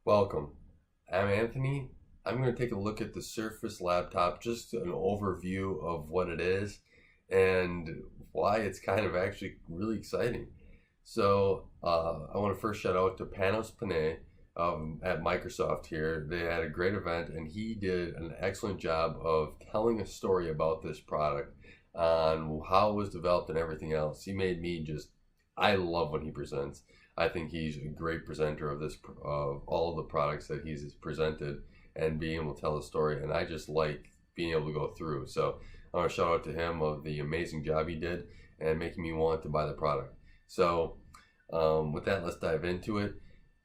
Welcome. I'm Anthony. I'm going to take a look at the Surface laptop, just an overview of what it is and why it's kind of actually really exciting. I want to first shout out to Panos Panay at Microsoft here. They had a great event and he did an excellent job of telling a story about this product on how it was developed and everything else. He made me I love when he presents. I think he's a great presenter of all of the products that he's presented and being able to tell a story. And I just like being able to go through. So I want to shout out to him of the amazing job he did and making me want to buy the product. With that, let's dive into it.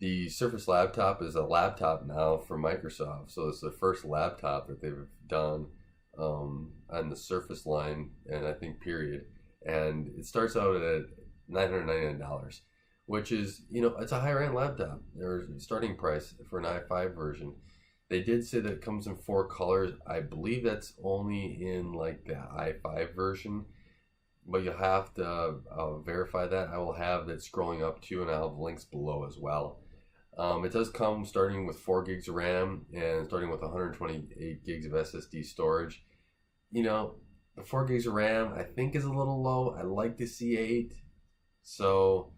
The Surface laptop is a laptop now for Microsoft. So it's the first laptop that they've done on the Surface line, and I think period. And it starts out at $999. Which is, it's a higher end laptop. There's a starting price for an i5 version. They did say that it comes in 4 colors. I believe that's only in like the i5 version, but you'll have to verify that. I will have that scrolling up to you, and I'll have links below as well. It does come starting with 4 gigs of RAM and starting with 128 gigs of SSD storage. The 4 gigs of RAM I think is a little low. I like to see 8. So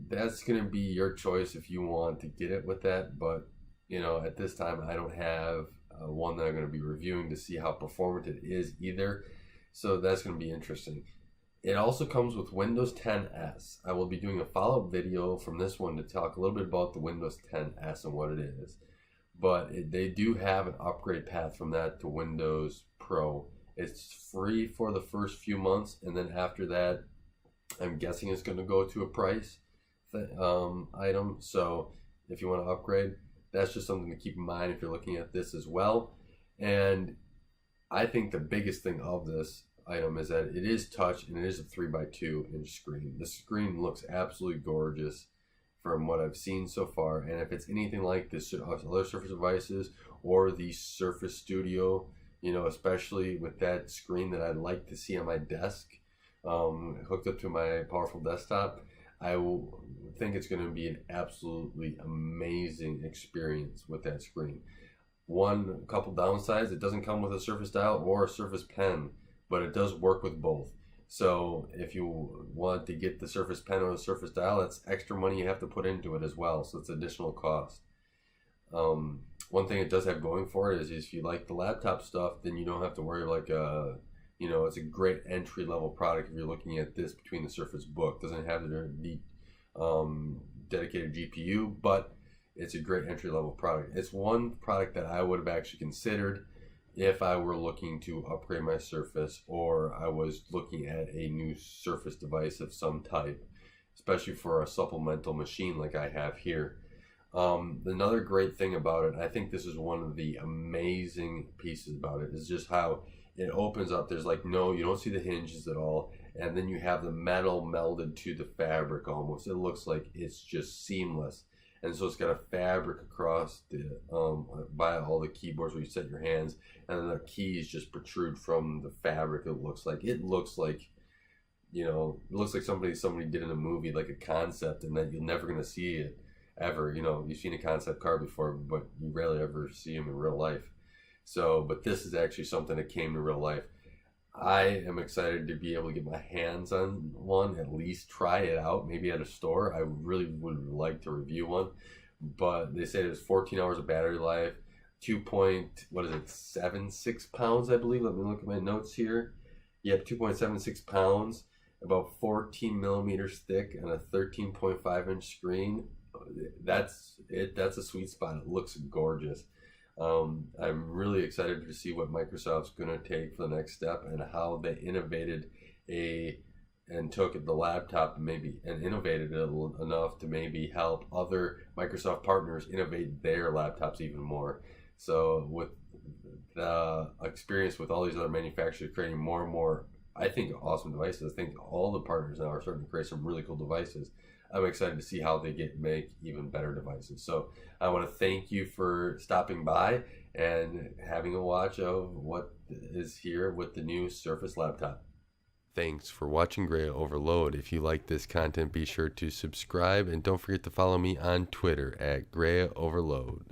that's going to be your choice if you want to get it with that. But, at this time, I don't have one that I'm going to be reviewing to see how performant it is either. So that's going to be interesting. It also comes with Windows 10S. I will be doing a follow-up video from this one to talk a little bit about the Windows 10S and what it is. But they do have an upgrade path from that to Windows Pro. It's free for the first few months, and then after that, I'm guessing it's going to go to a price item. So if you want to upgrade, that's just something to keep in mind if you're looking at this as well. And I think the biggest thing of this item is that it is touch and it is a 3x2 inch screen. The screen looks absolutely gorgeous from what I've seen so far. And if it's anything like this other Surface devices or the Surface Studio, especially with that screen that I'd like to see on my desk, hooked up to my powerful desktop, I will think it's going to be an absolutely amazing experience with that screen. A couple downsides: it doesn't come with a Surface Dial or a Surface Pen, but it does work with both. So if you want to get the Surface Pen or the Surface Dial, that's extra money you have to put into it as well. So it's additional cost. One thing it does have going for it is if you like the laptop stuff, then you don't have to worry it's a great entry level product if you're looking at this between the Surface Book. Doesn't have the dedicated GPU, but it's a great entry level product. It's one product that I would have actually considered if I were looking to upgrade my Surface or I was looking at a new Surface device of some type, especially for a supplemental machine like I have here. Another great thing about it, I think this is one of the amazing pieces about it, is just how it opens up. There's you don't see the hinges at all, and then you have the metal melded to the fabric almost. It looks like it's just seamless. And so it's got a fabric across the by all the keyboards where you set your hands, and then the keys just protrude from the fabric. It looks like somebody did in a movie, like a concept, and that you're never gonna see it ever. You've seen a concept car before, but you rarely ever see them in real life. But this is actually something that came to real life. I am excited to be able to get my hands on one, at least try it out, maybe at a store. I really would like to review one, but they say there's 14 hours of battery life, 2.76 pounds, I believe. Let me look at my notes here. Yep, 2.76 pounds, about 14 millimeters thick, and a 13.5 inch screen. That's it. That's a sweet spot. It looks gorgeous. I'm really excited to see what Microsoft's going to take for the next step and how they innovated and took the laptop and innovated it enough to maybe help other Microsoft partners innovate their laptops even more. So with the experience with all these other manufacturers creating more and more, I think, awesome devices, I think all the partners now are starting to create some really cool devices. I'm excited to see how they make even better devices. So I want to thank you for stopping by and having a watch of what is here with the new Surface laptop. Thanks for watching Gray Overload. If you like this content, be sure to subscribe and don't forget to follow me on Twitter at Gray Overload.